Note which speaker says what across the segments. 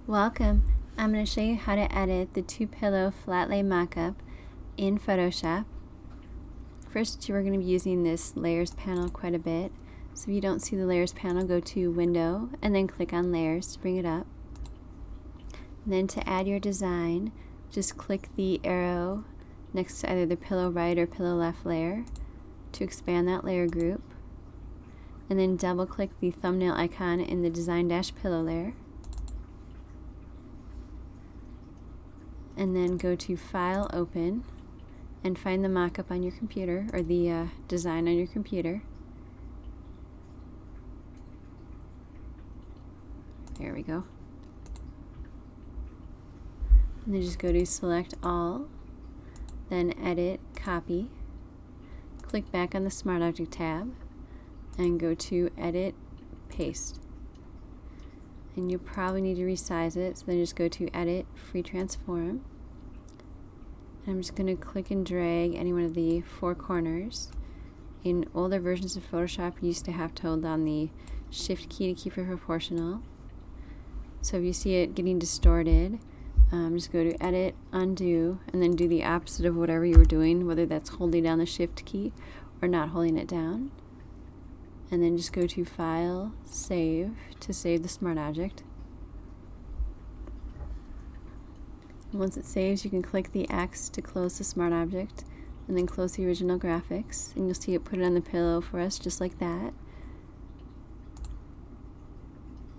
Speaker 1: Welcome. I'm going to show you how to edit the 2-pillow Flatlay mockup in Photoshop. First, we're going to be using this layers panel quite a bit. So if you don't see the layers panel, go to Window and then click on Layers to bring it up. And then to add your design, just click the arrow next to either the pillow right or pillow left layer to expand that layer group. And then double click the thumbnail icon in the Design-Pillow layer. And then go to File, Open, and find the mockup on your computer, or the design on your computer. There we go. And then just go to Select All, then Edit, Copy, click back on the Smart Object tab, and go to Edit, Paste. And you'll probably need to resize it, so then just go to Edit, Free Transform. And I'm just going to click and drag any one of the four corners. In older versions of Photoshop, you used to have to hold down the Shift key to keep it proportional. So if you see it getting distorted, just go to Edit, Undo, and then do the opposite of whatever you were doing, whether that's holding down the Shift key or not holding it down. And then just go to File, Save, to save the smart object. Once it saves, you can click the X to close the smart object, and then close the original graphics, and you'll see it put it on the pillow for us just like that.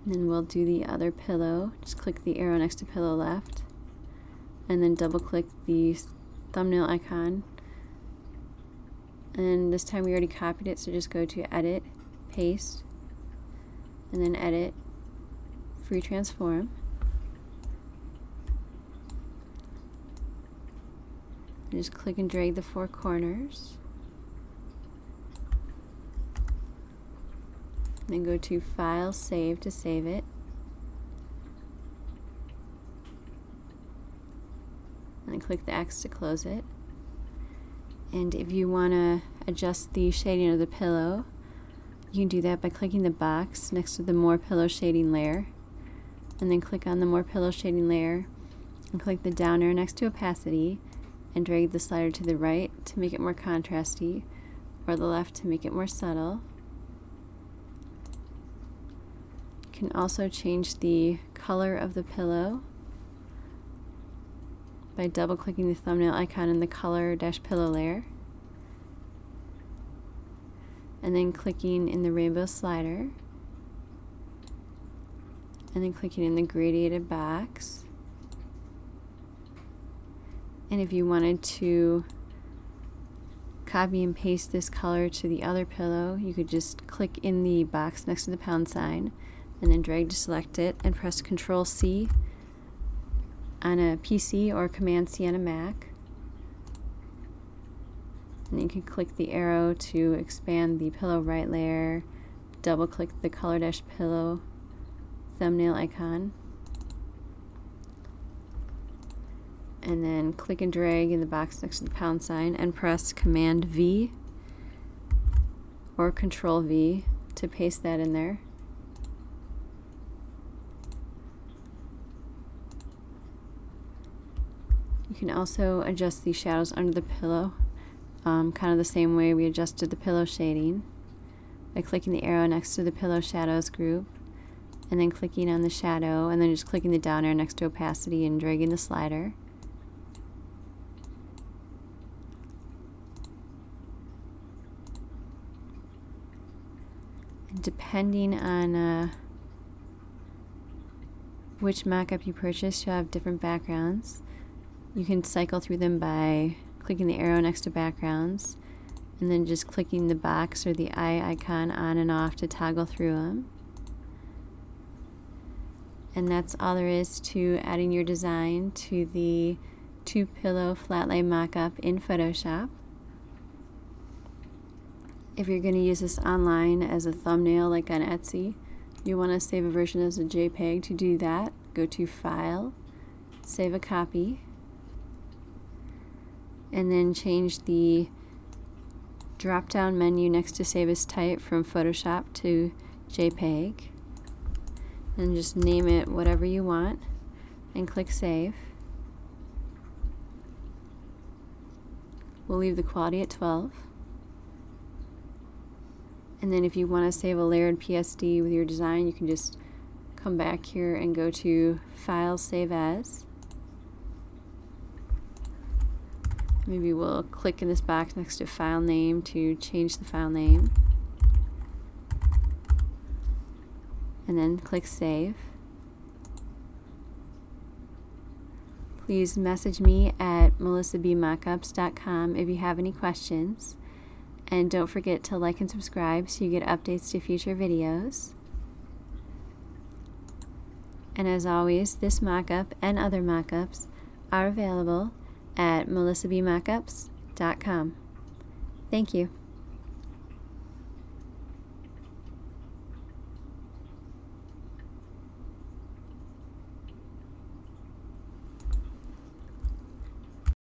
Speaker 1: And then we'll do the other pillow. Just click the arrow next to pillow left, and then double click the thumbnail icon. And this time we already copied it, so just go to Edit, Paste, and then Edit, Free Transform. And just click and drag the four corners. And then go to File, Save to save it. And then click the X to close it. And if you want to adjust the shading of the pillow, you can do that by clicking the box next to the More Pillow Shading layer, and then click on the More Pillow Shading layer and click the down arrow next to Opacity and drag the slider to the right to make it more contrasty, or the left to make it more subtle. You can also change the color of the pillow by double clicking the thumbnail icon in the Color-Pillow layer, and then clicking in the rainbow slider, and then clicking in the gradiated box. And if you wanted to copy and paste this color to the other pillow, you could just click in the box next to the pound sign and then drag to select it and press Control-C on a PC or Command-C on a Mac. And then you can click the arrow to expand the pillow right layer, double click the Color-Pillow thumbnail icon, and then click and drag in the box next to the pound sign and press Command-V or Control-V to paste that in there. You can also adjust the shadows under the pillow, kind of the same way we adjusted the pillow shading, by clicking the arrow next to the pillow shadows group, and then clicking on the shadow, and then just clicking the down arrow next to opacity and dragging the slider. And depending on which mockup you purchase, you'll have different backgrounds. You can cycle through them by clicking the arrow next to backgrounds and then just clicking the box or the eye icon on and off to toggle through them. And that's all there is to adding your design to the 2-pillow Flatlay mockup in Photoshop. If you're going to use this online as a thumbnail like on Etsy, you want to save a version as a JPEG. To do that, go to File, Save a Copy, and then change the drop-down menu next to Save as Type from Photoshop to JPEG. and just name it whatever you want and click Save. We'll leave the quality at 12. And then if you want to save a layered PSD with your design, you can just come back here and go to File, Save As. Maybe we'll click in this box next to File Name to change the file name. And then click Save. Please message me at melissabmockups.com if you have any questions. And don't forget to like and subscribe so you get updates to future videos. And as always, this mockup and other mockups are available at melissabmockups.com. Thank you.